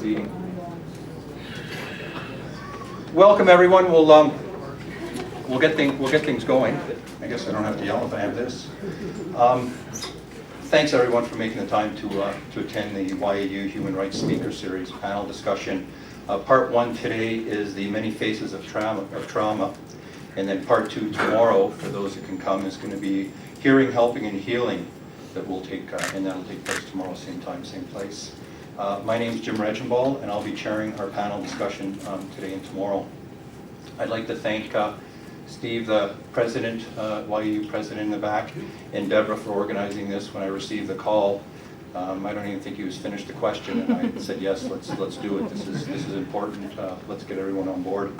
meeting. Welcome, everyone. We'll get things going. I guess I don't have to yell if I have this. Thanks, everyone, for making the time to attend the YAU Human Rights Speaker Series panel discussion. Part 1 today is the many faces of trauma, and then Part 2 tomorrow, for those who can come, is going to be hearing, helping, and healing. That'll take place tomorrow, same time, same place. My name is Jim Regimbal, and I'll be chairing our panel discussion today and tomorrow. I'd like to thank Steve, the president, YAU president in the back, and Deborah for organizing this. When I received the call, I don't even think he was finished the question, and I said, yes, let's do it. This is important. Let's get everyone on board.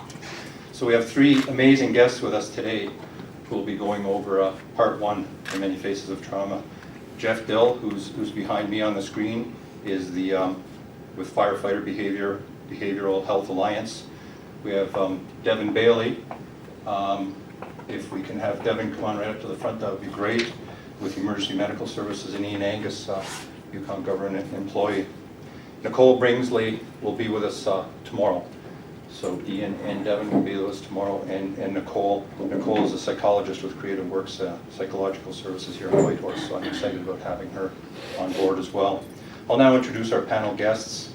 So we have 3 amazing guests with us today who will be going over Part 1, The Many Faces of Trauma. Jeff Dill, who's behind me on the screen, is with Firefighter Behavioral Health Alliance. We have Devin Bailey. If we can have Devin come on right up to the front, that would be great, with Emergency Medical Services, and Angus, Yukon government employee. Nicole Bringsley will be with us tomorrow. So Ian and Devin will be with us tomorrow, and Nicole. Nicole is a psychologist with Creative Works Psychological Services here in Whitehorse, so I'm excited about having her on board as well. I'll now introduce our panel guests,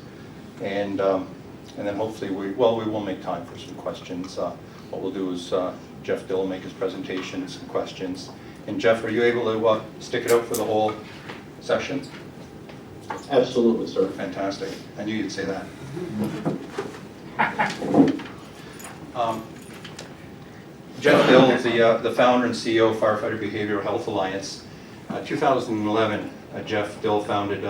and then hopefully we will make time for some questions. What we'll do is Jeff Dill will make his presentation and some questions. And Jeff, are you able to stick it out for the whole session? Absolutely, sir. Fantastic. I knew you'd say that. Jeff Dill is the founder and CEO of Firefighter Behavioral Health Alliance. 2011, Jeff Dill founded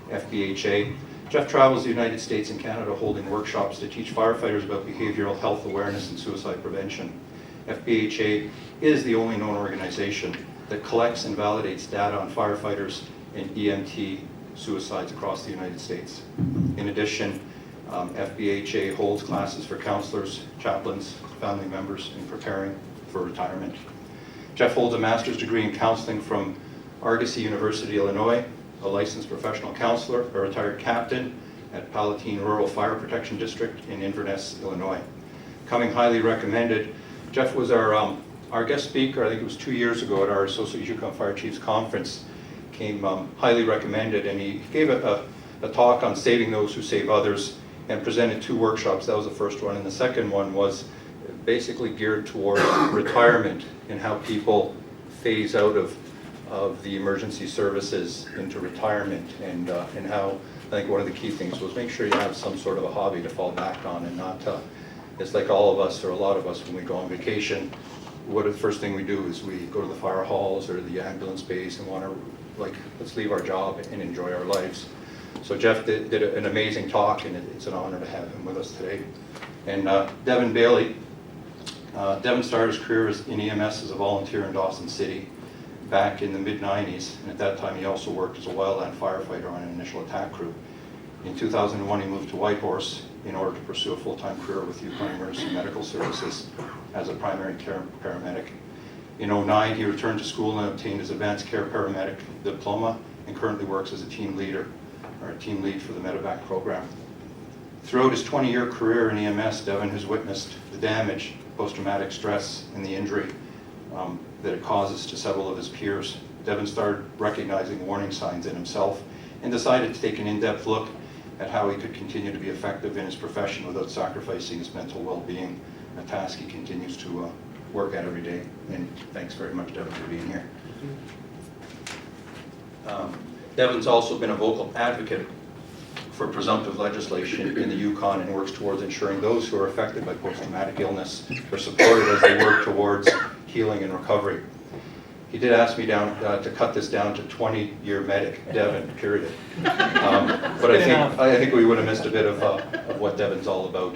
FBHA. Jeff travels the United States and Canada holding workshops to teach firefighters about behavioral health awareness and suicide prevention. FBHA is the only known organization that collects and validates data on firefighters and EMT suicides across the United States. In addition, FBHA holds classes for counselors, chaplains, family members in preparing for retirement. Jeff holds a master's degree in counseling from Argosy University, Illinois, a licensed professional counselor, a retired captain at Palatine Rural Fire Protection District in Inverness, Illinois. Coming highly recommended, Jeff was our guest speaker, I think it was 2 years ago at our Associate Yukon Fire Chiefs Conference. Came highly recommended, and he gave a talk on saving those who save others, and presented 2 workshops. That was the first one, and the second one was basically geared toward retirement and how people phase out of the emergency services into retirement, and how I think one of the key things was make sure you have some sort of a hobby to fall back on, and not it's like all of us, or a lot of us, when we go on vacation, the first thing we do is we go to the fire halls or the ambulance base and want to, let's leave our job and enjoy our lives. So Jeff did an amazing talk, and it's an honor to have him with us today. And Devin Bailey. Devin started his career in EMS as a volunteer in Dawson City back in the mid-90s, and at that time he also worked as a wildland firefighter on an initial attack crew. In 2001 he moved to Whitehorse in order to pursue a full-time career with Yukon Emergency Medical Services as a primary care paramedic. In 2009 he returned to school and obtained his advanced care paramedic diploma, and currently works as a team lead for the medevac program. Throughout his 20-year career in EMS, Devin has witnessed the damage, post-traumatic stress, and the injury that it causes to several of his peers. Devin started recognizing warning signs in himself and decided to take an in-depth look at how he could continue to be effective in his profession without sacrificing his mental well-being, a task he continues to work at every day. And thanks very much, Devin, for being here. Devin's also been a vocal advocate for presumptive legislation in the Yukon, and works towards ensuring those who are affected by post-traumatic illness are supported as they work towards healing and recovery. He did ask me to cut this down to 20-year medic, Devin, period. But I think we would have missed a bit of what Devin's all about.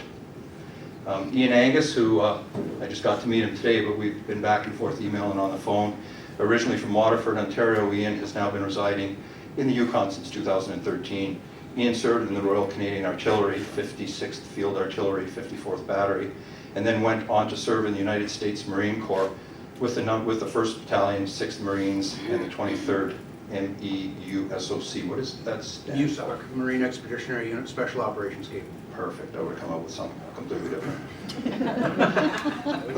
Ian Angus, who I just got to meet him today, but we've been back and forth emailing on the phone. Originally from Waterford, Ontario, Ian has now been residing in the Yukon since 2013. Ian served in the Royal Canadian Artillery, 56th Field Artillery, 54th Battery, and then went on to serve in the United States Marine Corps with the 1st Battalion, 6th Marines, and the 23rd MEUSOC. What is that stand? USOC, Marine Expeditionary Unit Special Operations Team. Perfect. I would come up with something completely different.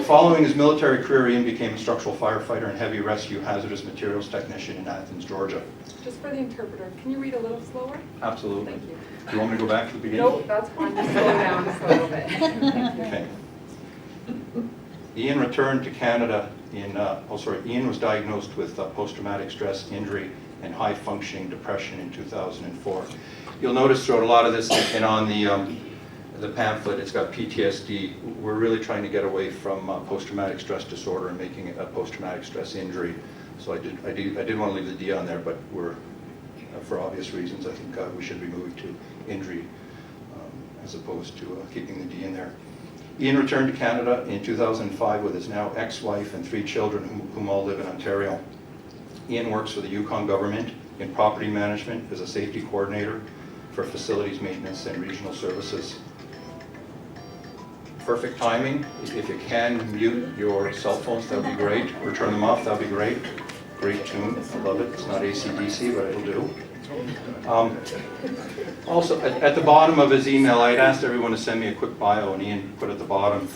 Following his military career, Ian became a structural firefighter and heavy rescue hazardous materials technician in Athens, Georgia. Just for the interpreter, can you read a little slower? Absolutely. Thank you. Do you want me to go back to the beginning? No, that's fine. Just slow down just a little bit. Okay. Ian returned to Canada Ian was diagnosed with post-traumatic stress injury and high-functioning depression in 2004. You'll notice throughout a lot of this, and on the pamphlet, it's got PTSD. We're really trying to get away from post-traumatic stress disorder and making it a post-traumatic stress injury. So I did want to leave the D on there, but we're, for obvious reasons, I think we should be moving to injury as opposed to keeping the D in there. Ian returned to Canada in 2005 with his now ex-wife and 3 children whom all live in Ontario. Ian works for the Yukon government in property management as a safety coordinator for facilities maintenance and regional services. Perfect timing. If you can mute your cell phones, that would be great. Or turn them off, that would be great. Great tune, I love it. It's not AC/DC, but it'll do. Also, at the bottom of his email, I had asked everyone to send me a quick bio, and Ian put at the bottom,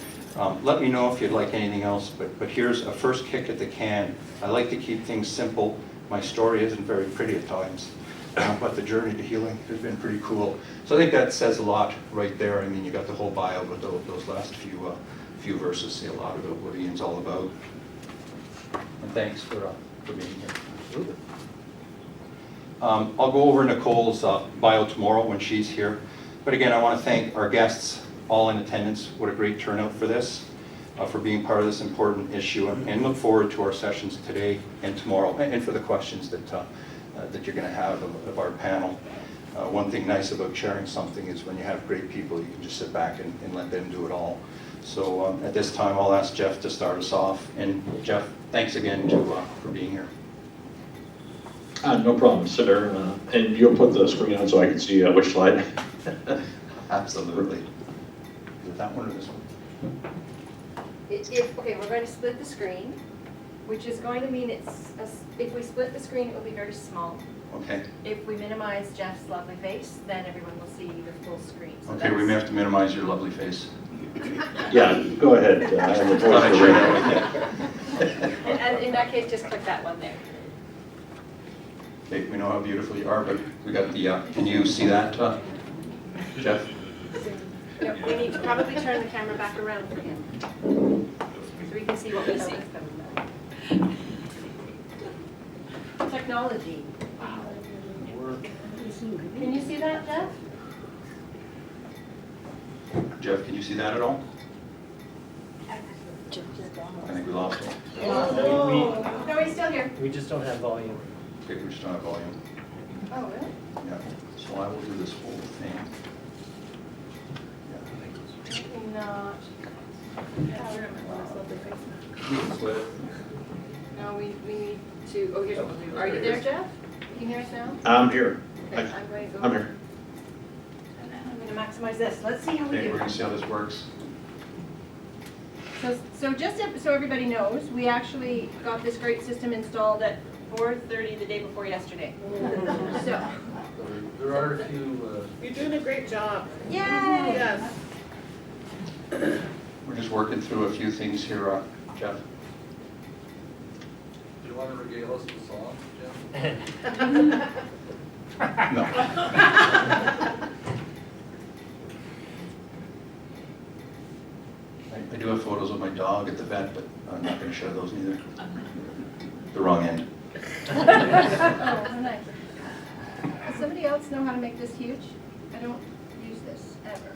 let me know if you'd like anything else, but here's a first kick at the can. I like to keep things simple. My story isn't very pretty at times, but the journey to healing has been pretty cool. So I think that says a lot right there. I mean, you got the whole bio, but those last few verses say a lot about what Ian's all about. And thanks for being here. Absolutely. I'll go over Nicole's bio tomorrow when she's here. But again, I want to thank our guests, all in attendance. What a great turnout for this, for being part of this important issue, and look forward to our sessions today and tomorrow, and for the questions that you're going to have of our panel. One thing nice about sharing something is when you have great people, you can just sit back and let them do it all. So at this time, I'll ask Jeff to start us off. And Jeff, thanks again for being here. No problem, sir. And you'll put the screen on so I can see which slide. Absolutely. Is it that one or this one? Okay, we're going to split the screen, which is going to mean if we split the screen, it will be very small. Okay. If we minimize Jeff's lovely face, then everyone will see the full screen. So Okay, we may have to minimize your lovely face. Yeah, go ahead. I have a voice for radio. And in that case, just click that one there. Okay, we know how beautiful you are, but we got the, can you see that, Jeff? No, we need to probably turn the camera back around for him, so we can see what we see. Technology. Can you see that, Jeff? Jeff, can you see that at all? I think we lost him. No, he's still here. We just don't have volume. Okay, we just don't have volume. Oh, really? Yeah, so I will do this whole thing. Not. Split it. No, we need to, oh, here's what we'll do. Are you there, Jeff? Can you hear us now? I'm here. Okay, I'm going to go. I'm here. And then I'm going to maximize this. Let's see how we Okay, do. we're gonna see how this works. So just so everybody knows, we actually got this great system installed at 4:30 the day before yesterday. So, There are a few. You're doing a great job. yay! Yes. We're just working through a few things here, Jeff. Do you want to regale us with a song, Jim? No. I do have photos of my dog at the vet, but I'm not going to share those either. The wrong end. Oh, nice. Does somebody else know how to make this huge? I don't use this ever.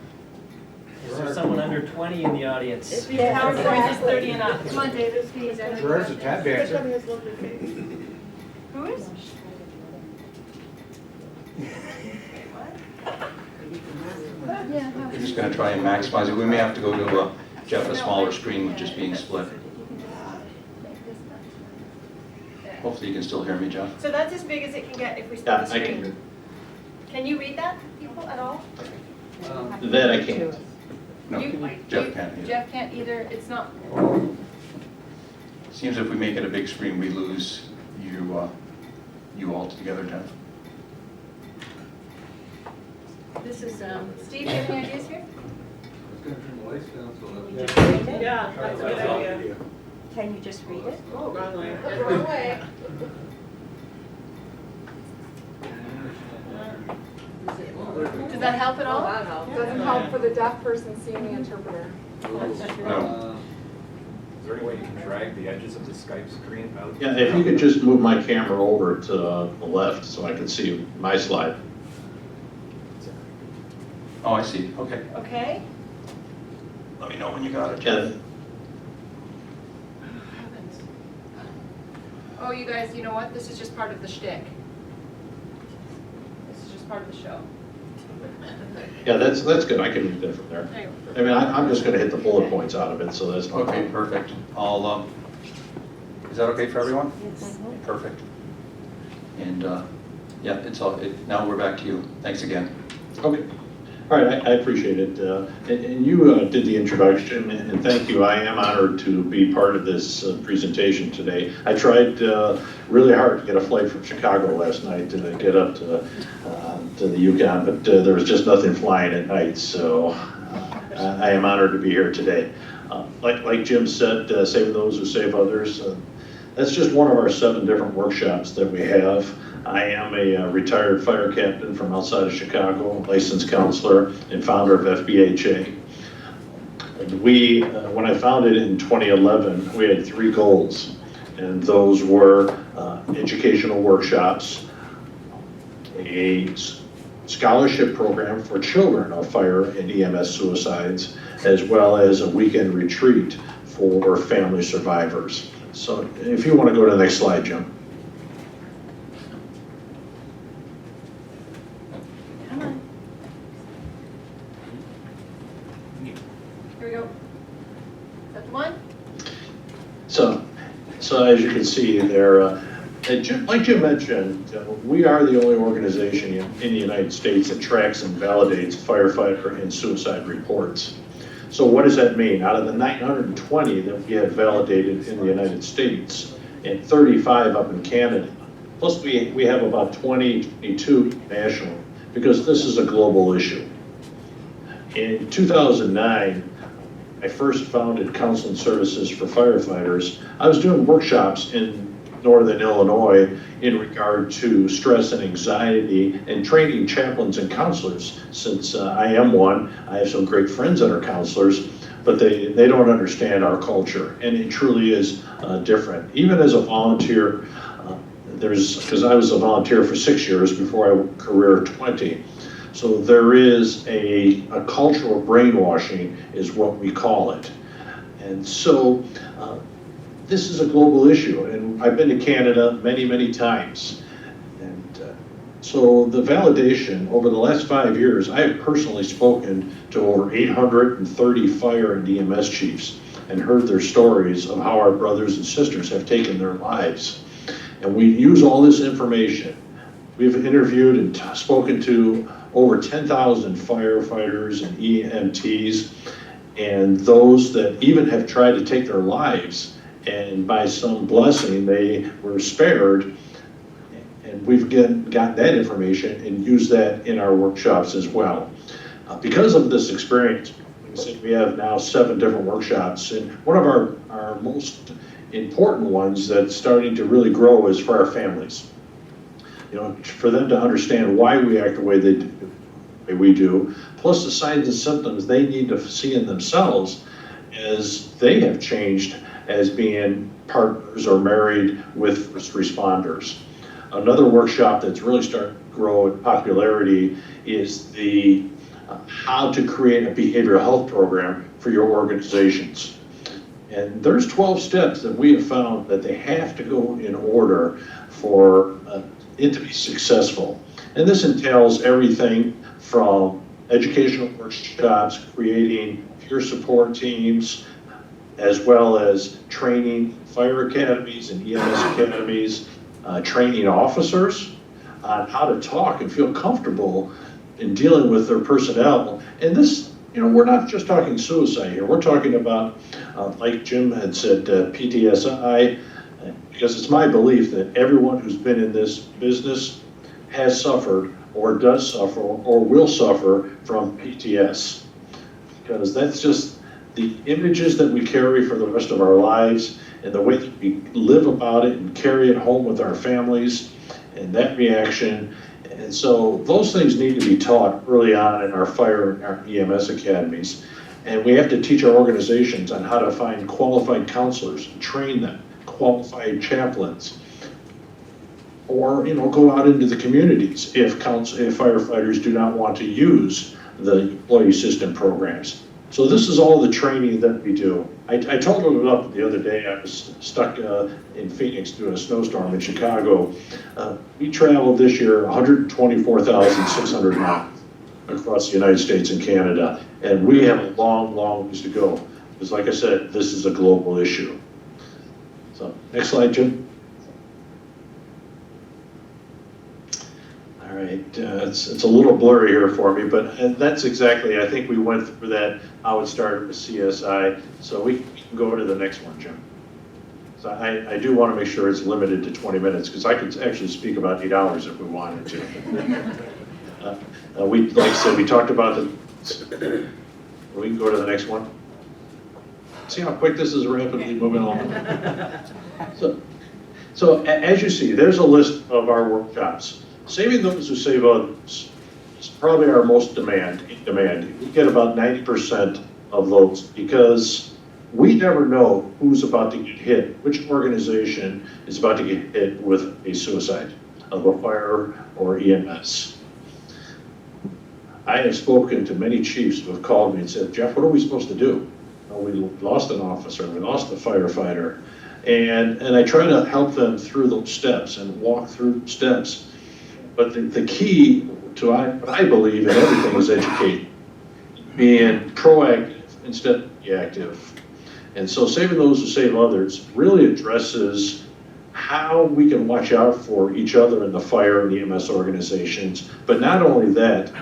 Is there someone under 20 in the audience? If you PowerPoint is 30 and up. Come on, David, please. I know you Gerard's a got tap this. Click on dancer. his lovely face. Who is? Yeah. We're just going to try and maximize it. We may have to go to Jeff a smaller screen with just being split. Hopefully you can still hear me, Jeff. So that's as big as it can get if we split Yeah, the I screen. can. Can you read that, people, at all? That I can't. No, Jeff can't either. Jeff can't either. It's not. Seems if we make it a big screen, we lose you you all together, Jeff? This is, Steve, do you have any ideas here? I was gonna turn the lights down so You that. just read it? Yeah, that's a good idea. Can you just read it? Oh, wrong way. Wrong way. Does that help at Oh, all? that helps. Doesn't help for the deaf person seeing the interpreter. No. Is there any way you can drag the edges of the Skype screen out? Yeah, if you could just move my camera over to the left so I can see my slide. Oh, I see, okay. Okay. Let me know when you got it, Jeff. And Oh, you guys, you know what? This is just part of the shtick. This is just part of the show. yeah, that's good. I can read that from there. There you I mean, I'm just gonna hit the bullet points out of it, so that's no Okay, problem. perfect. I'll, is that okay for everyone? Perfect. And, yeah, it's all, now we're back to you. Thanks again. Okay. All right, I appreciate it. And you did the introduction, and thank you. I am honored to be part of this presentation today. I tried really hard to get a flight from Chicago last night to get up to the Yukon, but there was just nothing flying at night, so I am honored to be here today. Like Jim said, saving those who save others. That's just one of our 7 different workshops that we have. I am a retired fire captain from outside of Chicago, licensed counselor and founder of FBHA. We, when I founded in 2011, we had 3 goals, and those were educational workshops, a scholarship program for children of fire and EMS suicides, as well as a weekend retreat for family survivors. So if you want to go to the next slide, Jim. Come on. Here we go. Is that the one? So as you can see there, like Jim mentioned, we are the only organization in the United States that tracks and validates firefighter and suicide reports. So what does that mean? Out of the 920 that we have validated in the United States and 35 up in Canada, plus we have about 22 national, because this is a global issue. In 2009, I first founded Counseling Services for Firefighters. I was doing workshops in Northern Illinois in regard to stress and anxiety and training chaplains and counselors. Since I am one, I have some great friends that are counselors, but they don't understand our culture, and it truly is different. Even as a volunteer, because I was a volunteer for 6 years before I career 20. So there is a cultural brainwashing is what we call it. And so this is a global issue, and I've been to Canada many, many times. And so the validation over the last 5 years, I have personally spoken to over 830 fire and EMS chiefs and heard their stories of how our brothers and sisters have taken their lives. And we use all this information. We've interviewed and spoken to over 10,000 firefighters and EMTs, and those that even have tried to take their lives, and by some blessing they were spared. And we've got that information and used that in our workshops as well. Because of this experience, like I said, we have now 7 different workshops, and one of our most important ones that's starting to really grow is for our families. You know, for them to understand why we act the way we do, plus the signs and symptoms they need to see in themselves as they have changed as being partners or married with first responders. Another workshop that's really starting to grow in popularity is the how to create a behavioral health program for your organizations. And there's 12 steps that we have found that they have to go in order for it to be successful. And this entails everything from educational workshops, creating peer support teams, as well as training fire academies and EMS academies, training officers on how to talk and feel comfortable in dealing with their personnel. And this, you know, we're not just talking suicide here. We're talking about, like Jim had said, PTSI, Because it's my belief that everyone who's been in this business has suffered or does suffer or will suffer from PTS. Because that's just the images that we carry for the rest of our lives and the way that we live about it and carry it home with our families and that reaction. And so those things need to be taught early on in our fire and our EMS academies. And we have to teach our organizations on how to find qualified counselors and train them, qualified chaplains, or go out into the communities if firefighters do not want to use the employee assistance programs. So this is all the training that we do. I told it up the other day. I was stuck in Phoenix doing a snowstorm in Chicago. We traveled this year 124,600 miles across the United States and Canada, and we have a long, long ways to go. Because like I said, this is a global issue. So next slide, Jim. All right, it's a little blurry here for me, but that's exactly, I think we went through that, how it started with CSI. So we can go to the next one, Jim. So I do want to make sure it's limited to 20 minutes because I could actually speak about 8 hours if we wanted to. Like I said, we talked about we can go to the next one. See how quick this is rapidly moving along? So as you see, there's a list of our workshops. Saving those who save others is probably our most demanding. We get about 90% of those because we never know who's about to get hit, which organization is about to get hit with a suicide of a fire or EMS. I have spoken to many chiefs who have called me and said, Jeff, what are we supposed to do? We lost an officer, we lost a firefighter. And I try to help them through those steps and walk through steps. But the key to what I believe in everything is educate, being proactive instead of reactive. And so saving those who save others really addresses how we can watch out for each other in the fire and EMS organizations. But not only that,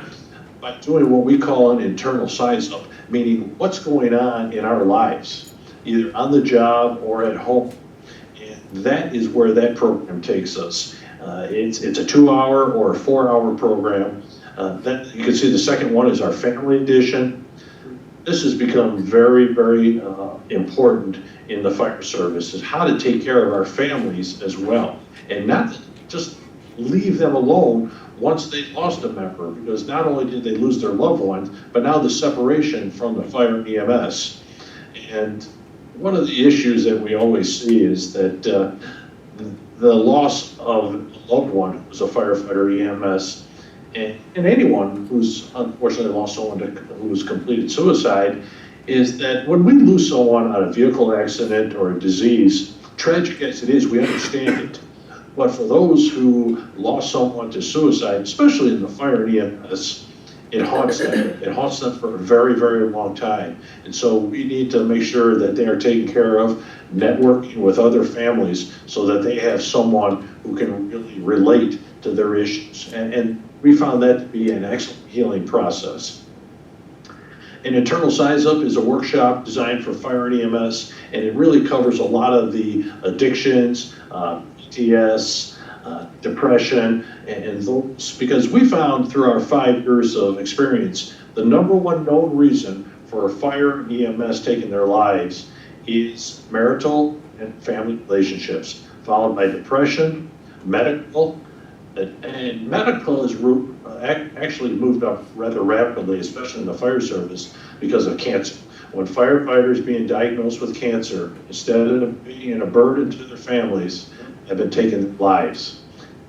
by doing what we call an internal size up, meaning what's going on in our lives, either on the job or at home. And that is where that program takes us. It's a 2-hour or a 4-hour program. Then you can see the second one is our family edition. This has become very, very important in the fire service, is how to take care of our families as well. And not just leave them alone once they've lost a member, because not only did they lose their loved ones, but now the separation from the fire and EMS. And one of the issues that we always see is that the loss of a loved one who's a firefighter, EMS, and anyone who's unfortunately lost someone who's completed suicide, is that when we lose someone on a vehicle accident or a disease, tragic as it is, we understand it. But for those who lost someone to suicide, especially in the fire and EMS, it haunts them. It haunts them for a very, very long time. And so we need to make sure that they are taken care of, networking with other families so that they have someone who can really relate to their issues. And we found that to be an excellent healing process. An internal size up is a workshop designed for fire and EMS, and it really covers a lot of the addictions, PTS, depression, and those, because we found through our 5 years of experience, the #1 known reason for fire and EMS taking their lives is marital and family relationships, followed by depression, medical, and medical is actually moved up rather rapidly, especially in the fire service, because of cancer. When firefighters being diagnosed with cancer, instead of being a burden to their families, have been taking lives.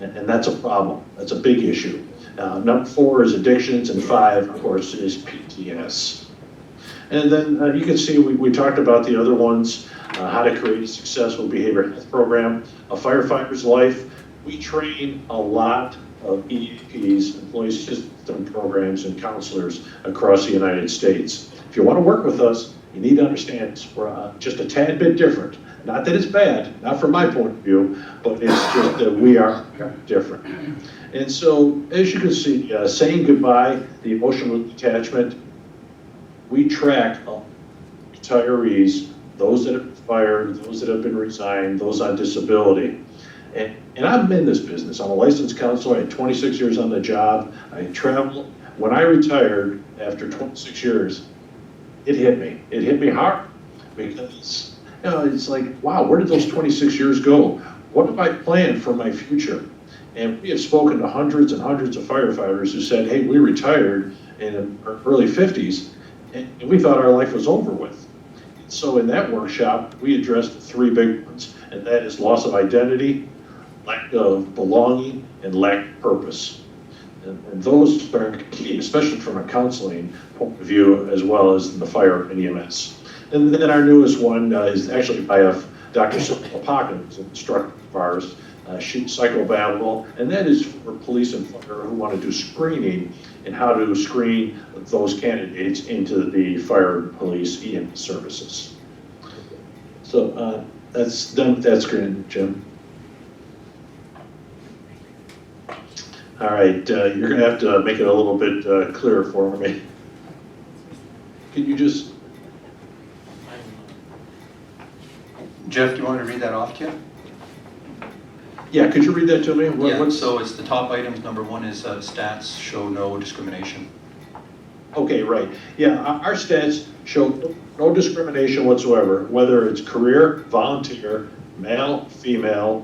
And that's a problem. That's a big issue. #4 is addictions, and 5, of course, is PTS. And then you can see we talked about the other ones, how to create a successful behavioral health program. A firefighter's life, we train a lot of EAPs, employee assistance programs, and counselors across the United States. If you want to work with us, you need to understand we're just a tad bit different. Not that it's bad, not from my point of view, but it's just that we are different. And so, as you can see, saying goodbye, the emotional detachment, we track retirees those that have been fired, those that have been resigned, those on disability. And I'm in this business. I'm a licensed counselor. I had 26 years on the job. I traveled. When I retired after 26 years, it hit me. It hit me hard because, you know, it's like, wow, where did those 26 years go? What have I planned for my future? And we have spoken to hundreds and hundreds of firefighters who said, hey, we retired in our early 50s and we thought our life was over with. So in that workshop, we addressed three big ones, and that is loss of identity, lack of belonging, and lack of purpose. And those are key, especially from a counseling point of view, as well as in the fire and EMS. And then our newest one is actually by Dr. Cynthia Pocket, who's an instructor of ours. She's psychobabble, and that is for police and fire who want to do screening and how to screen those candidates into the fire, police, EMS services. So that's done with that screen, Jim. All right, you're gonna have to make it a little bit clearer for me. Can you just? Jeff, do you want me to read that off to you? Yeah, could you read that to me? Yeah, so it's the top items. Number one is stats show no discrimination. Okay, right. Yeah, our stats show no discrimination whatsoever, whether it's career, volunteer, male, female,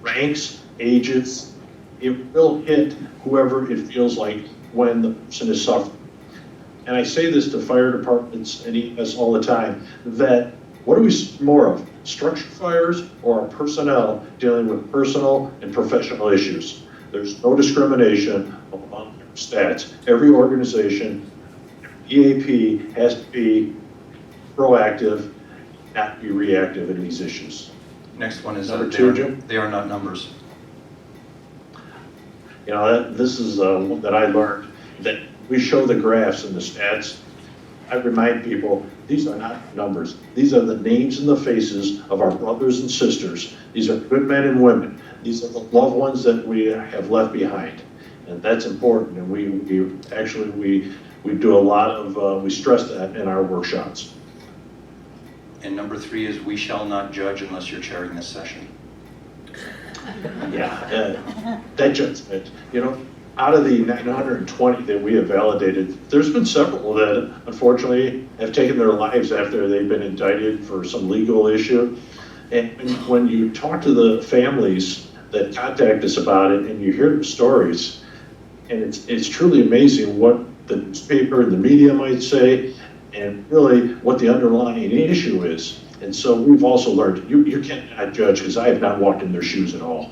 ranks, ages. It will hit whoever it feels like when the person is suffering. And I say this to fire departments and EMS all the time, that what do we see more of? Structure fires or personnel dealing with personal and professional issues? There's no discrimination among stats. Every organization, EAP has to be proactive, not be reactive in these issues. Next one is Number two, Jim? they are not numbers. You know, this is one that I learned, that we show the graphs and the stats. I remind people, these are not numbers. These are the names and the faces of our brothers and sisters. These are good men and women. These are the loved ones that we have left behind. And that's important. And we do a lot of, we stress that in our workshops. And number three is we shall not judge unless you're chairing this session. Yeah, that judgment, you know, out of the 920 that we have validated, there's been several that unfortunately have taken their lives after they've been indicted for some legal issue. And when you talk to the families that contact us about it and you hear their stories, and it's truly amazing what the newspaper and the media might say and really what the underlying issue is. And so we've also learned, you cannot judge, because I have not walked in their shoes at all.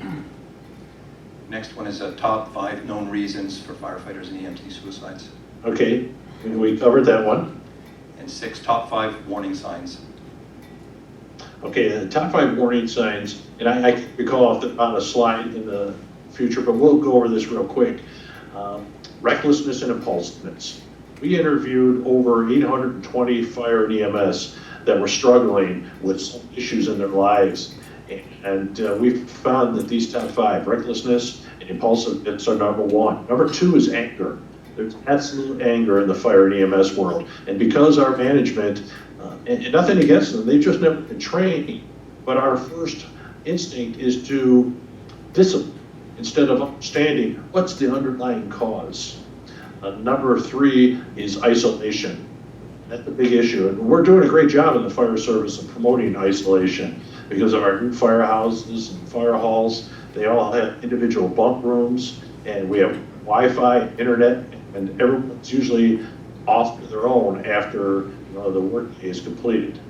Next one is top 5 known reasons for firefighters and EMT suicides. Okay, we covered that one. And 6 top 5 warning signs. Okay, the top 5 warning signs, and I can recall on a slide in the future, but we'll go over this real quick. Recklessness and impulsiveness. We interviewed over 820 fire and EMS that were struggling with some issues in their lives. And we've found that these top 5, recklessness and impulsiveness, are number 1. Number 2 is anger. There's absolute anger in the fire and EMS world. And because our management, and nothing against them, they've just never been trained, but our first instinct is to discipline instead of understanding what's the underlying cause. Number 3 is isolation. That's a big issue. And we're doing a great job in the fire service of promoting isolation because of our new firehouses and fire halls. They all have individual bunk rooms, and we have Wi-Fi, internet, and everyone's usually off to their own after the workday is completed.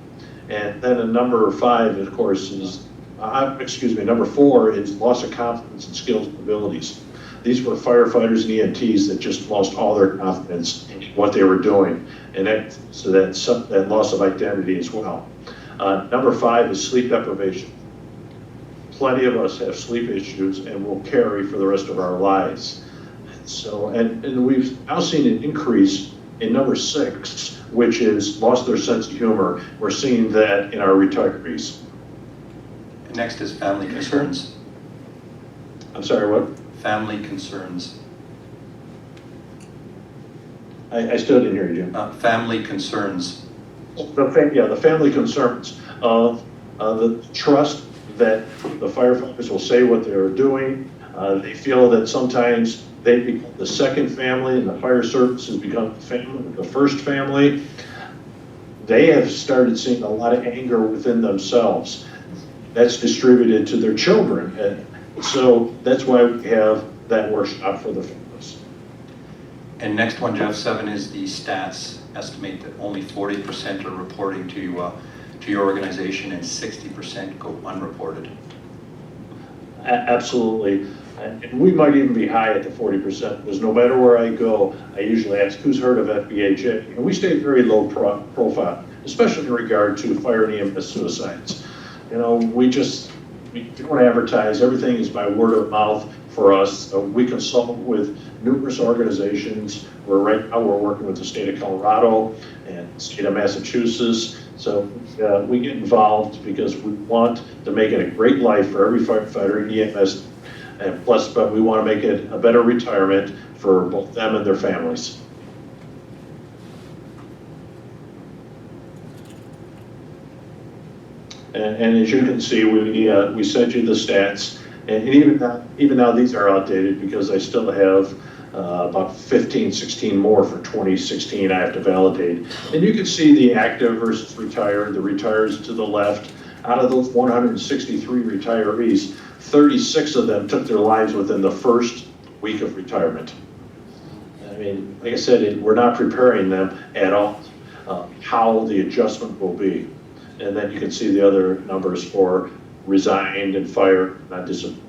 And then number 5, of course, is, number 4 is loss of confidence in skills and abilities. These were firefighters and EMTs that just lost all their confidence in what they were doing, and that loss of identity as well. Number 5 is sleep deprivation. Plenty of us have sleep issues and will carry for the rest of our lives. So, and we've now seen an increase in number 6, which is lost their sense of humor. We're seeing that in our retirees. And next is family concerns. I'm sorry, what? Family concerns. I still didn't hear you, Jim. Family concerns. The family concerns of the trust that the firefighters will say what they're doing. They feel that sometimes they become the second family and the fire service has become the first family. They have started seeing a lot of anger within themselves. That's distributed to their children. And so that's why we have that workshop for the families. And next one, Jeff, 7 is the stats. Estimate that only 40% are reporting to your organization and 60% go unreported. Absolutely. And we might even be high at the 40%, because no matter where I go, I usually ask, who's heard of FBHA? And we stay very low profile, especially in regard to fire and EMS suicides. You know, we don't advertise. Everything is by word of mouth for us. We consult with numerous organizations. Right now we're working with the state of Colorado and the state of Massachusetts. So we get involved because we want to make it a great life for every firefighter in EMS, and plus, but we want to make it a better retirement for both them and their families. And as you can see, we sent you the stats, and even now these are outdated because I still have about 15, 16 more for 2016 I have to validate. And you can see the active versus retired. The retires to the left. Out of those 163 retirees, 36 of them took their lives within the first week of retirement. I mean, like I said, we're not preparing them at all how the adjustment will be. And then you can see the other numbers for resigned and fired, not disability.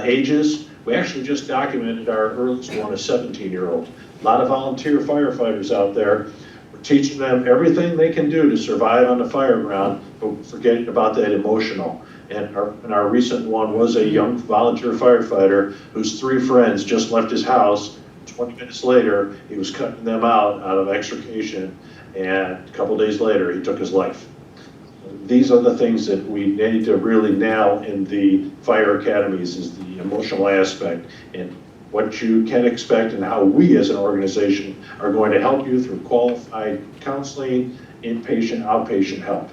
Ages, we actually just documented our earliest one, a 17-year-old. A lot of volunteer firefighters out there. We're teaching them everything they can do to survive on the fire ground, but forgetting about that emotional. And our recent one was a young volunteer firefighter whose 3 friends just left his house. 20 minutes later, he was cutting them out of extrication, and a couple days later, he took his life. These are the things that we need to really nail in the fire academies, is the emotional aspect and what you can expect and how we as an organization are going to help you through qualified counseling, inpatient, outpatient help.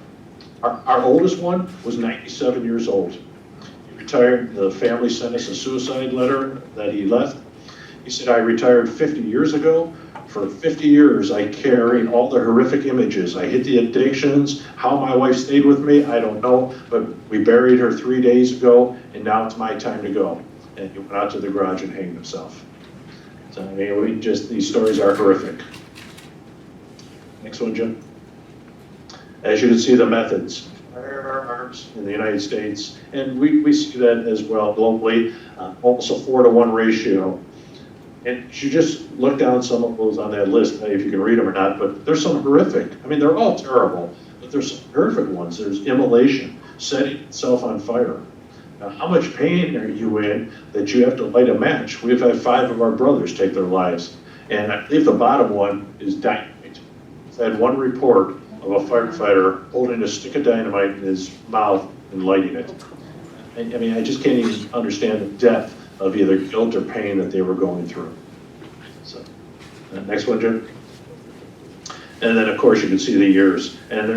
Our oldest one was 97 years old. He retired. The family sent us a suicide letter that he left. He said, I retired 50 years ago. For 50 years, I carried all the horrific images. I hid the addictions. How my wife stayed with me, I don't know. But we buried her 3 days ago, and now it's my time to go. And he went out to the garage and hanged himself. So, I mean, these stories are horrific. Next one, Jim. As you can see, the methods. Firearms in the United States, and we see that as well globally, almost a 4-to-1 ratio. And you just look down some of those on that list, if you can read them or not, but there's some horrific. I mean, they're all terrible, but there's some horrific ones. There's immolation, setting itself on fire. Now, how much pain are you in that you have to light a match? We've had 5 of our brothers take their lives. And I believe the bottom one is dynamite. I've had one report of a firefighter holding a stick of dynamite in his mouth and lighting it. I mean, I just can't even understand the depth of either guilt or pain that they were going through. So, next one, Jim. And then, of course, you can see the years. And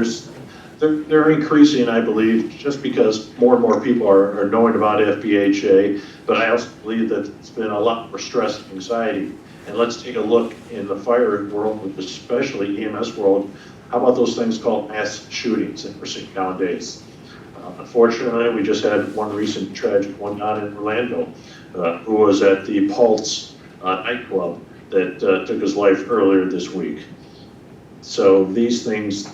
they're increasing, I believe, just because more and more people are knowing about FBHA. But I also believe that it's been a lot more stress and anxiety. And let's take a look in the fire world, especially EMS world. How about those things called mass shootings that we're seeing nowadays? Unfortunately, we just had one recent tragic one down in Orlando, who was at the Pulse nightclub that took his life earlier this week. So these things,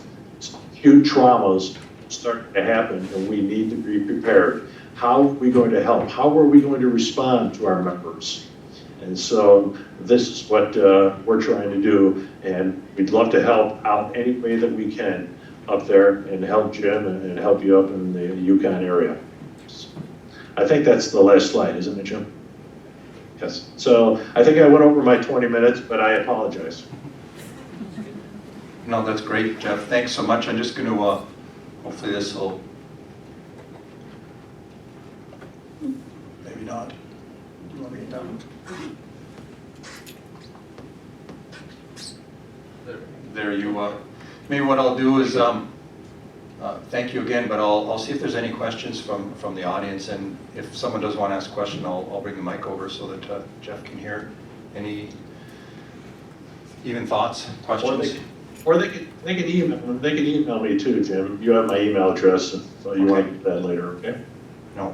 huge traumas start to happen, and we need to be prepared. How are we going to help? How are we going to respond to our members? And so this is what we're trying to do, and we'd love to help out any way that we can up there and help Jim and help you up in the Yukon area. I think that's the last slide, isn't it, Jim? Yes. So I think I went over my 20 minutes, but I apologize. No, that's great, Jeff. Thanks so much. I'm just going to, hopefully this will, maybe not. You want me to get down? there you, maybe what I'll do is, thank you again, but I'll see if there's any questions from the audience, and if someone does want to ask a question, I'll bring the mic over so that Jeff can hear. Any even thoughts, questions? Or they can email me too, Jim. You have my email address, so you want to get that later, okay? No.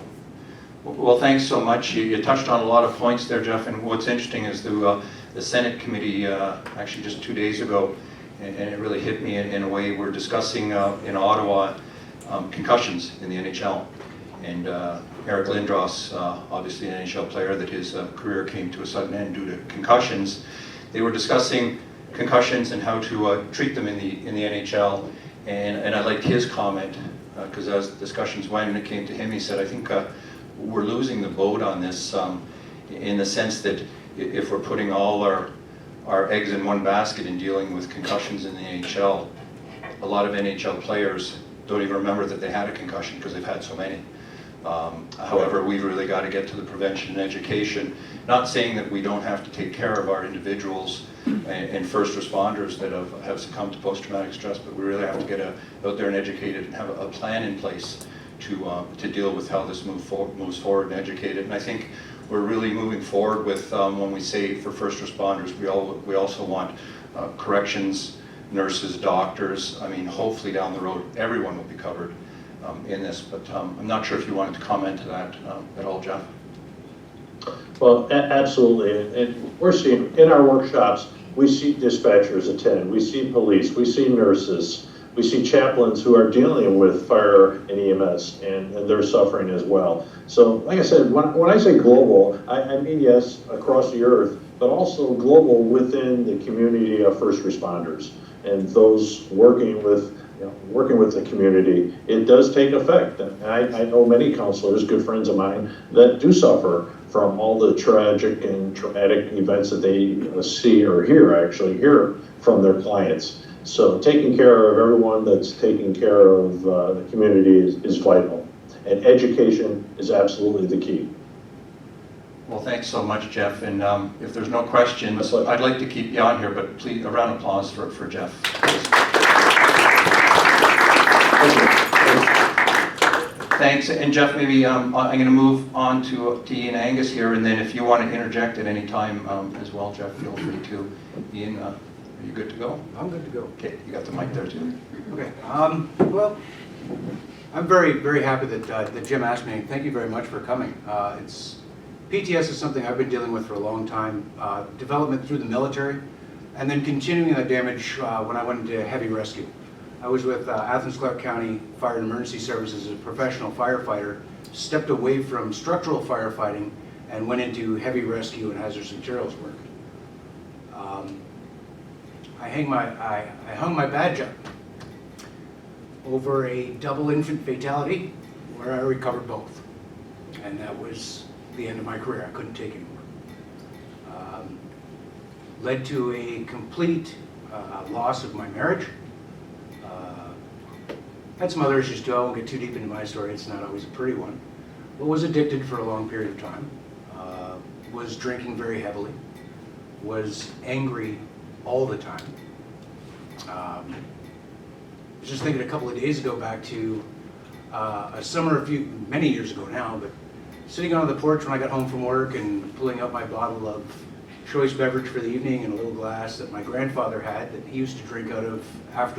Well, thanks so much. You touched on a lot of points there, Jeff, and what's interesting is the Senate committee, actually just 2 days ago, and it really hit me in a way, we're discussing in Ottawa concussions in the NHL. And Eric Lindros, obviously an NHL player that his career came to a sudden end due to concussions. They were discussing concussions and how to treat them in the NHL. And I liked his comment, because as discussions went and it came to him, he said, I think we're losing the boat on this in the sense that if we're putting all our eggs in one basket in dealing with concussions in the NHL, a lot of NHL players don't even remember that they had a concussion because they've had so many. However, we've really got to get to the prevention and education. Not saying that we don't have to take care of our individuals and first responders that have succumbed to post-traumatic stress, but we really have to get out there and educated and have a plan in place to deal with how this moves forward and educate it. And I think we're really moving forward with when we say for first responders, we also want corrections, nurses, doctors. I mean, hopefully down the road, everyone will be covered in this, but I'm not sure if you wanted to comment to that at all, Jeff. Well, absolutely, and we're seeing, in our workshops, we see dispatchers attend, we see police, we see nurses, we see chaplains who are dealing with fire and EMS, and they're suffering as well. So, like I said, when I say global, I mean, yes, across the earth, but also global within the community of first responders and those working with the community. It does take effect. And I know many counselors, good friends of mine, that do suffer from all the tragic and traumatic events that they see or hear from their clients. So taking care of everyone that's taking care of the community is vital. And education is absolutely the key. Well, thanks so much, Jeff. And if there's no questions, I'd like to keep you on here, but please, a round of applause for Jeff. Thanks. And Jeff, maybe I'm going to move on to Ian and Angus here, and then if you want to interject at any time as well, Jeff, feel free to. Ian, are you good to go? I'm good to go. Okay, you got the mic there too. Okay. Well, I'm very, very happy that Jim asked me. Thank you very much for coming. PTS is something I've been dealing with for a long time. Development through the military, and then continuing that damage when I went into heavy rescue. I was with Athens-Clarke County Fire and Emergency Services as a professional firefighter, stepped away from structural firefighting and went into heavy rescue and hazardous materials work. I hung my badge up over a double infant fatality where I recovered both. And that was the end of my career. I couldn't take anymore. Led to a complete loss of my marriage. Had some other issues too. I won't get too deep into my story. It's not always a pretty one. But was addicted for a long period of time. Was drinking very heavily. Was angry all the time. I was just thinking a couple of days ago back to a summer many years ago now, but sitting on the porch when I got home from work and pulling out my bottle of choice beverage for the evening in a little glass that my grandfather had that he used to drink out of after